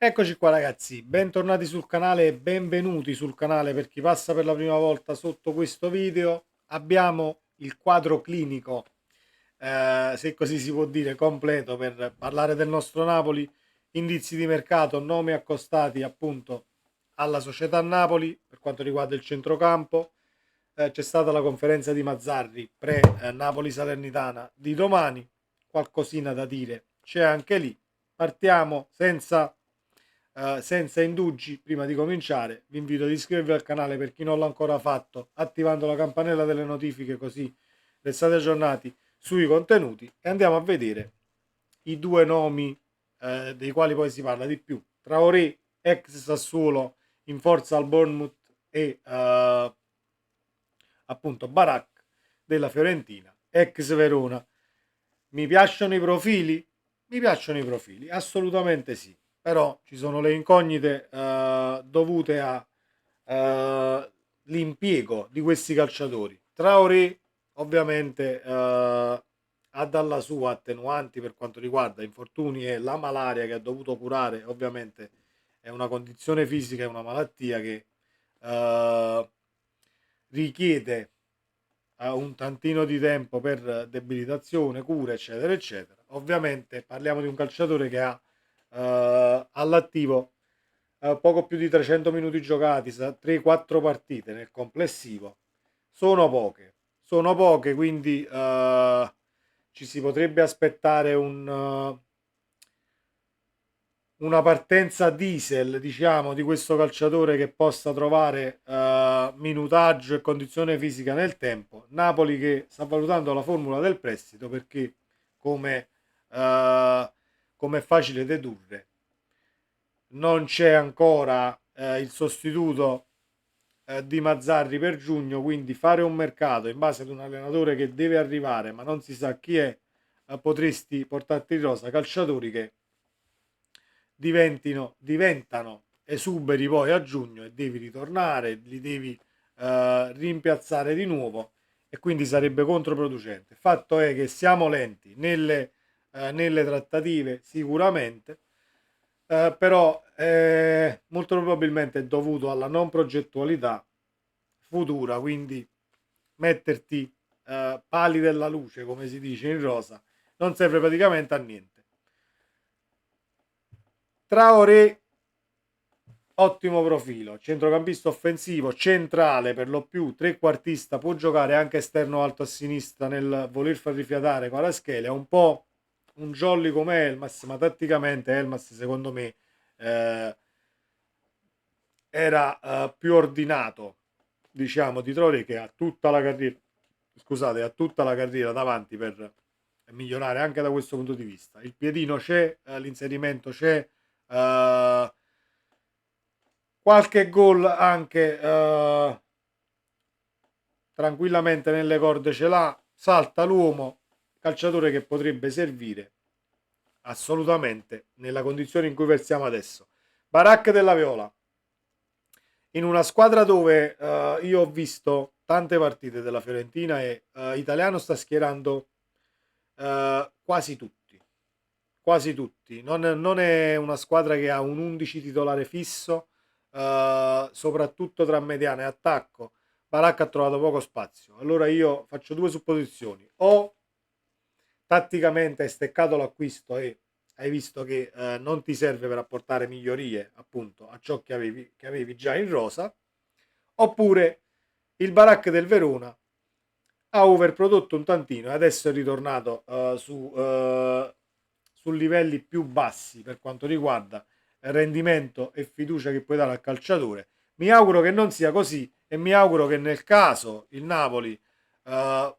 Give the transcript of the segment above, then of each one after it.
Eccoci qua ragazzi, bentornati sul canale e benvenuti sul canale per chi passa per la prima volta sotto questo video. Abbiamo il quadro clinico, se così si può dire, completo per parlare del nostro Napoli, indizi di mercato, nomi accostati appunto alla società Napoli per quanto riguarda il centrocampo. C'è stata la conferenza di Mazzarri pre-Napoli Salernitana di domani, qualcosina da dire c'è anche lì. Partiamo senza indugi. Prima di cominciare vi invito ad iscrivervi al canale per chi non l'ha ancora fatto, attivando la campanella delle notifiche, così restate aggiornati sui contenuti, e andiamo a vedere i due nomi dei quali poi si parla di più. Traoré, ex Sassuolo, in forza al Bournemouth, e appunto Barak della Fiorentina, ex Verona. Mi piacciono i profili? Mi piacciono i profili, assolutamente sì. Però ci sono le incognite dovute all'impiego di questi calciatori. Traoré ovviamente ha dalla sua attenuanti per quanto riguarda infortuni e la malaria che ha dovuto curare. Ovviamente è una condizione fisica, è una malattia che eh, richiede un tantino di tempo per debilitazione, cura, eccetera, eccetera. Ovviamente parliamo di un calciatore che ha all'attivo poco più di 300 minuti giocati, 3-4 partite nel complessivo. Sono poche, quindi ci si potrebbe aspettare una partenza diesel, diciamo, di questo calciatore che possa trovare minutaggio e condizione fisica nel tempo. Napoli che sta valutando la formula del prestito perché, come, eh, come è facile dedurre, non c'è ancora il sostituto di Mazzarri per giugno, quindi fare un mercato in base ad un allenatore che deve arrivare ma non si sa chi è, potresti portarti in rosa calciatori che diventano esuberi poi a giugno e devi ritornare, li devi rimpiazzare di nuovo, e quindi sarebbe controproducente. Fatto è che siamo lenti nelle trattative sicuramente, però molto probabilmente è dovuto alla non progettualità futura, quindi metterti pali della luce, come si dice in rosa, non serve praticamente a niente. Traoré, ottimo profilo, centrocampista offensivo, centrale per lo più, trequartista, può giocare anche esterno alto a sinistra nel voler far rifiatare Kvaratskhelia, un po' un jolly come Elmas, ma tatticamente Elmas secondo me eh, era più ordinato, diciamo, di Traoré, che ha tutta la carriera, scusate, ha tutta la carriera davanti per migliorare anche da questo punto di vista. Il piedino c'è, l'inserimento c'è, eh, qualche gol anche tranquillamente nelle corde ce l'ha, salta l'uomo, calciatore che potrebbe servire assolutamente nella condizione in cui versiamo adesso. Barak della Viola, in una squadra dove io ho visto tante partite della Fiorentina, e Italiano sta schierando quasi tutti, quasi tutti. Non è una squadra che ha un 11 titolare fisso, soprattutto tra mediana e attacco. Barak ha trovato poco spazio. Allora io faccio due supposizioni: o tatticamente hai steccato l'acquisto e hai visto che non ti serve per apportare migliorie appunto a ciò che avevi già in rosa, oppure il Barak del Verona ha overprodotto un tantino e adesso è ritornato su livelli più bassi per quanto riguarda rendimento e fiducia che puoi dare al calciatore. Mi auguro che non sia così, e mi auguro che nel caso il Napoli eh,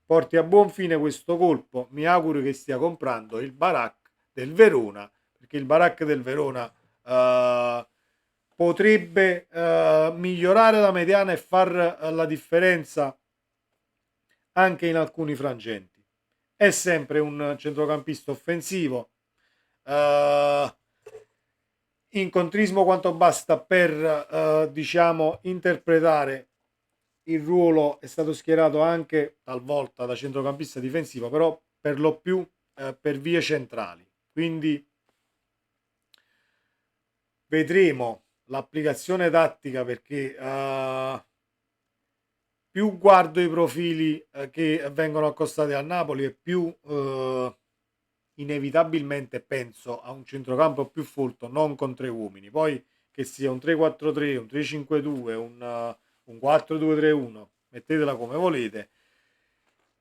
porti a buon fine questo colpo. Mi auguro che stia comprando il Barak del Verona, perché il Barak del Verona potrebbe migliorare la mediana e far la differenza anche in alcuni frangenti. È sempre un centrocampista offensivo, eh, incontrismo quanto basta per diciamo interpretare il ruolo. È stato schierato anche talvolta da centrocampista difensivo, però per lo più per vie centrali, quindi vedremo l'applicazione tattica, perché più guardo i profili che vengono accostati al Napoli, e più inevitabilmente penso a un centrocampo più folto, non con tre uomini. Poi che sia un 3-4-3, un 3-5-2, un 4-2-3-1, mettetela come volete.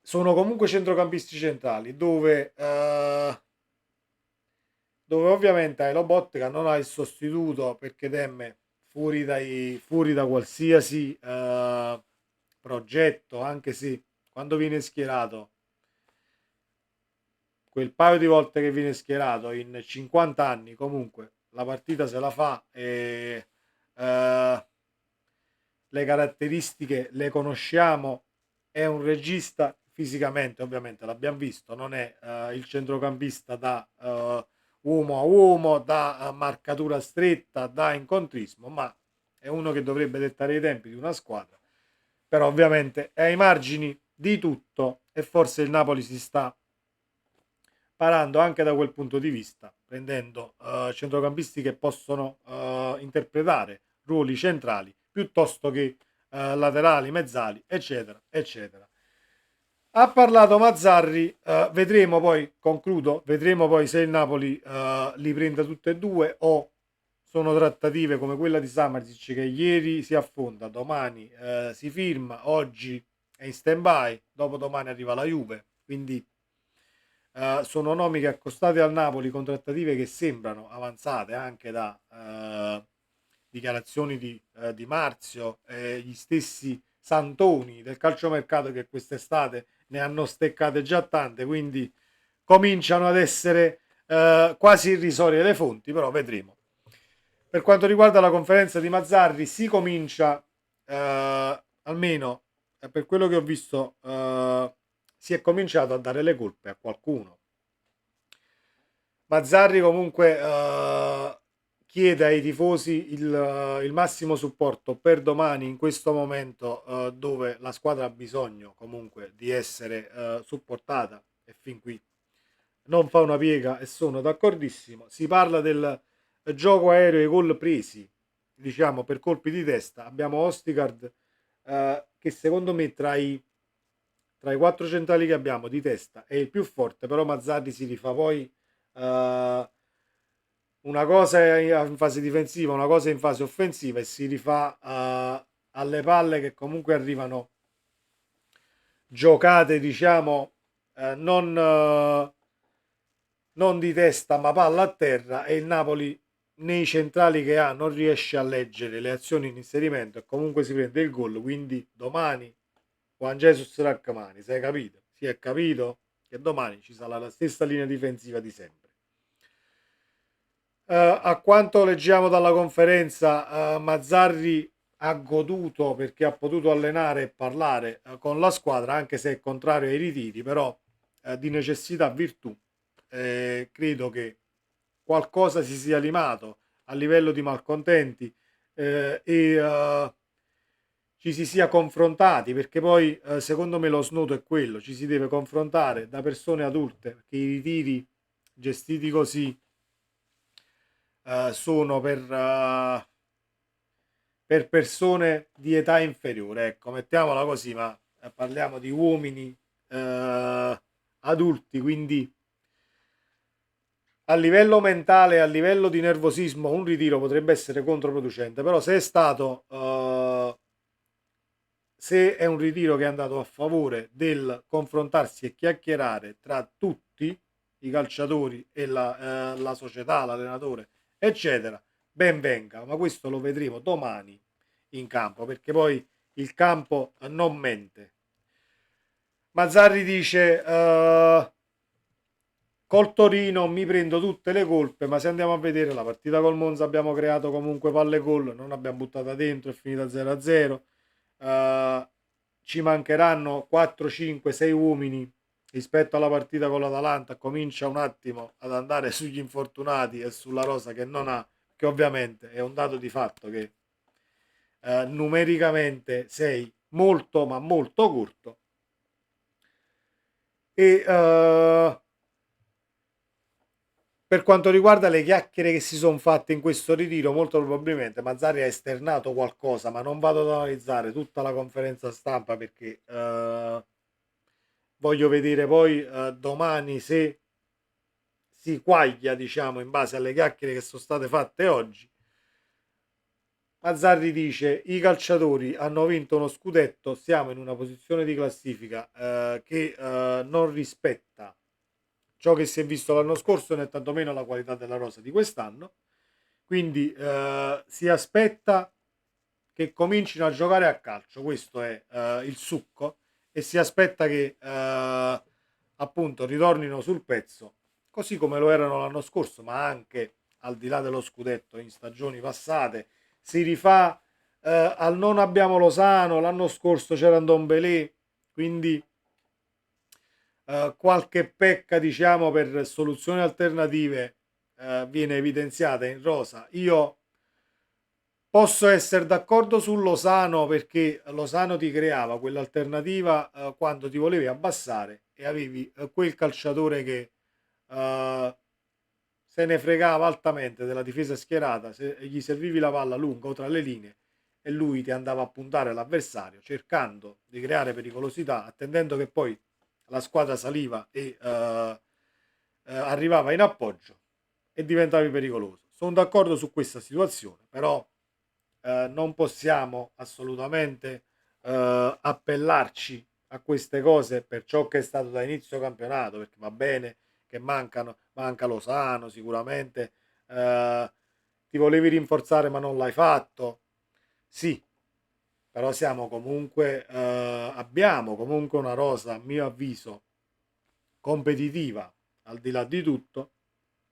Sono comunque centrocampisti centrali dove ovviamente hai Lobotka, non hai il sostituto perché Demme fuori da qualsiasi progetto, anche se quando viene schierato, quel paio di volte che viene schierato in 50 anni, comunque la partita se la fa, e le caratteristiche le conosciamo. È un regista fisicamente, ovviamente l'abbiamo visto, non è il centrocampista da uomo a uomo, da marcatura stretta, da incontrismo, ma è uno che dovrebbe dettare i tempi di una squadra. Però ovviamente è ai margini di tutto, e forse il Napoli si sta parando anche da quel punto di vista, prendendo centrocampisti che possono interpretare ruoli centrali piuttosto che laterali, mezzali, eccetera, eccetera. Ha parlato Mazzarri, vedremo poi, concludo, vedremo poi se il Napoli li prende tutte e due, o sono trattative come quella di Samardzic che ieri si affonda, domani si firma, oggi è in stand-by, dopodomani arriva la Juve, quindi sono nomi che, accostati al Napoli, con trattative che sembrano avanzate anche da dichiarazioni di Marzio, gli stessi Santoni del calciomercato, che quest'estate ne hanno steccate già tante, quindi cominciano ad essere quasi irrisorie le fonti, però vedremo. Per quanto riguarda la conferenza di Mazzarri, si comincia, almeno per quello che ho visto, si è cominciato a dare le colpe a qualcuno. Mazzarri comunque chiede ai tifosi il massimo supporto per domani, in questo momento dove la squadra ha bisogno comunque di essere supportata, e fin qui non fa una piega, e sono d'accordissimo. Si parla del gioco aereo e gol presi, diciamo, per colpi di testa. Abbiamo Ostigard che secondo me tra i quattro centrali che abbiamo di testa è il più forte, però Mazzarri si rifà poi una cosa in fase difensiva, una cosa in fase offensiva, e si rifà alle palle che comunque arrivano giocate, diciamo, non di testa ma palla a terra, e il Napoli nei centrali che ha non riesce a leggere le azioni in inserimento e comunque si prende il gol. Quindi domani Juan Jesus Rachmani, si è capito? Si è capito che domani ci sarà la stessa linea difensiva di sempre. A quanto leggiamo dalla conferenza, Mazzarri ha goduto perché ha potuto allenare e parlare con la squadra, anche se è contrario ai ritiri, però di necessità virtù. Credo che qualcosa si sia limato a livello di malcontenti, ci si sia confrontati, perché poi secondo me lo snodo è quello: ci si deve confrontare da persone adulte, perché i ritiri gestiti così sono per persone di età inferiore, ecco, mettiamola così, ma parliamo di uomini adulti, quindi a livello mentale, a livello di nervosismo, un ritiro potrebbe essere controproducente. Però se è un ritiro che è andato a favore del confrontarsi e chiacchierare tra tutti i calciatori e la società, l'allenatore, eccetera, ben venga. Ma questo lo vedremo domani in campo, perché poi il campo non mente. Mazzarri dice col Torino mi prendo tutte le colpe, ma se andiamo a vedere la partita col Monza, abbiamo creato comunque palle gol, non abbiamo buttata dentro, è finita 0-0. Ci mancheranno 4, 5, 6 uomini rispetto alla partita con l'Atalanta. Comincia un attimo ad andare sugli infortunati e sulla rosa che non ha, che ovviamente è un dato di fatto che numericamente sei molto ma molto corto. E Per quanto riguarda le chiacchiere che si sono fatte in questo ritiro, molto probabilmente Mazzarri ha esternato qualcosa, ma non vado ad analizzare tutta la conferenza stampa perché voglio vedere poi domani se si quaglia, diciamo, in base alle chiacchiere che sono state fatte oggi. Mazzarri dice: i calciatori hanno vinto uno scudetto, siamo in una posizione di classifica che non rispetta ciò che si è visto l'anno scorso né tantomeno la qualità della rosa di quest'anno, quindi si aspetta che comincino a giocare a calcio, questo è il succo, e si aspetta che appunto ritornino sul pezzo così come lo erano l'anno scorso, ma anche al di là dello scudetto in stagioni passate. Si rifà al non abbiamo Lozano, l'anno scorso c'era Ndombele, quindi qualche pecca diciamo per soluzioni alternative viene evidenziata in rosa. Io posso essere d'accordo su Lozano perché Lozano ti creava quell'alternativa quando ti volevi abbassare e avevi quel calciatore che eh, se ne fregava altamente della difesa schierata, se gli servivi la palla lunga o tra le linee e lui ti andava a puntare l'avversario cercando di creare pericolosità, attendendo che poi la squadra saliva e arrivava in appoggio e diventavi pericoloso. Sono d'accordo su questa situazione, però non possiamo assolutamente appellarci a queste cose per ciò che è stato da inizio campionato, perché va bene che manca Lozano sicuramente, ti volevi rinforzare ma non l'hai fatto, sì, però siamo comunque, abbiamo comunque una rosa, a mio avviso, competitiva al di là di tutto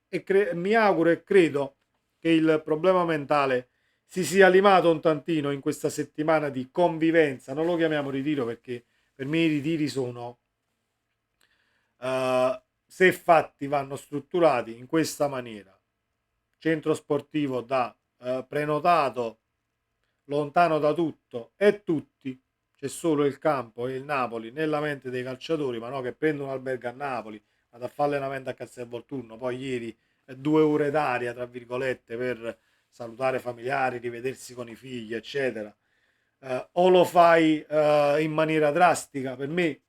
e mi auguro e credo che il problema mentale si sia limato un tantino in questa settimana di convivenza, non lo chiamiamo ritiro perché per me i ritiri sono, se fatti vanno strutturati in questa maniera, centro sportivo da prenotato, lontano da tutto e tutti, c'è solo il campo e il Napoli nella mente dei calciatori, ma no che prendono un albergo a Napoli, vado a fare allenamento a Castel Volturno, poi ieri 2 ore d'aria, tra virgolette, per salutare familiari, rivedersi con i figli, eccetera. O lo fai in maniera drastica, per me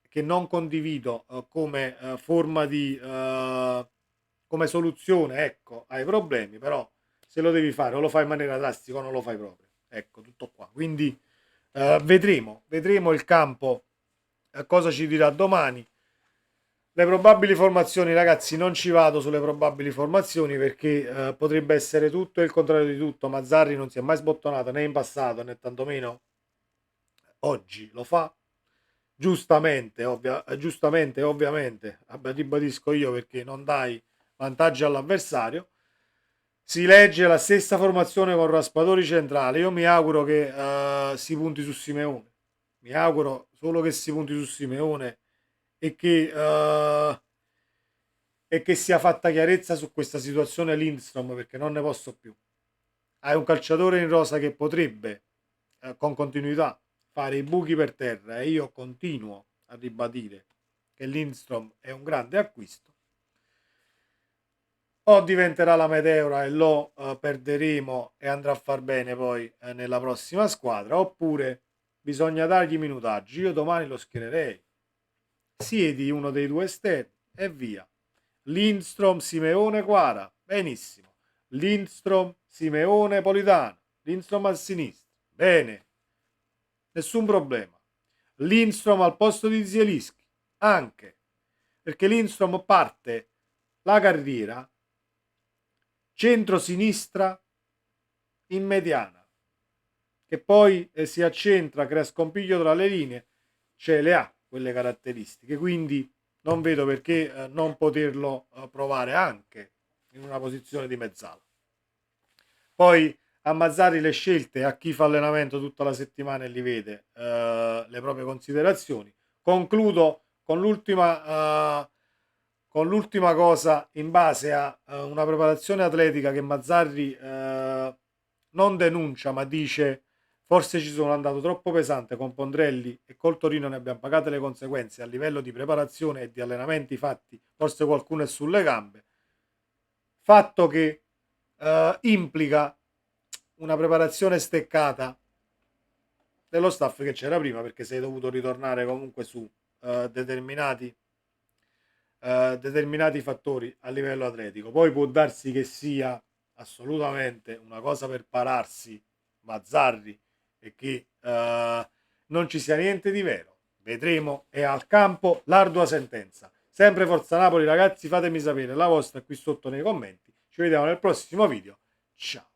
che non condivido come forma di come soluzione ecco ai problemi, però se lo devi fare o lo fai in maniera drastica o non lo fai proprio, ecco tutto qua. Quindi vedremo il campo cosa ci dirà domani. Le probabili formazioni, ragazzi, non ci vado sulle probabili formazioni perché potrebbe essere tutto e il contrario di tutto. Mazzarri non si è mai sbottonato né in passato né tantomeno oggi lo fa giustamente, giustamente, ovviamente, ribadisco io perché non dai vantaggi all'avversario. Si legge la stessa formazione con Raspadori centrale. Io mi auguro che si punti su Simeone. Mi auguro solo che si punti su Simeone e che sia fatta chiarezza su questa situazione Lindstrom perché non ne posso più. Hai un calciatore in rosa che potrebbe con continuità fare i buchi per terra e io continuo a ribadire che Lindstrom è un grande acquisto. O diventerà la meteora e lo perderemo e andrà a far bene poi nella prossima squadra, oppure bisogna dargli minutaggi. Io domani lo schiererei. Siedi uno dei due esterni e via. Lindstrom, Simeone, Quara. Benissimo. Lindstrom, Simeone, Politano. Lindstrom a sinistra. Bene. Nessun problema. Lindstrom al posto di Zielinski. Anche. Perché Lindstrom parte la carriera centro-sinistra in mediana. Che poi si accentra, crea scompiglio tra le linee. Ce le ha quelle caratteristiche. Quindi non vedo perché non poterlo provare anche in una posizione di mezzala. Poi a Mazzari le scelte, a chi fa allenamento tutta la settimana e li vede, le proprie considerazioni. Concludo con l'ultima cosa in base a una preparazione atletica che Mazzarri non denuncia ma dice Forse ci sono andato troppo pesante con Pondrelli e col Torino ne abbiamo pagate le conseguenze a livello di preparazione e di allenamenti fatti, forse qualcuno è sulle gambe. Fatto che implica una preparazione steccata dello staff che c'era prima, perché sei dovuto ritornare comunque su determinati fattori a livello atletico. Poi può darsi che sia assolutamente una cosa per pararsi Mazzarri e che non ci sia niente di vero. Vedremo, è al campo l'ardua sentenza. Sempre Forza Napoli, ragazzi, fatemi sapere la vostra qui sotto nei commenti. Ci vediamo nel prossimo video. Ciao.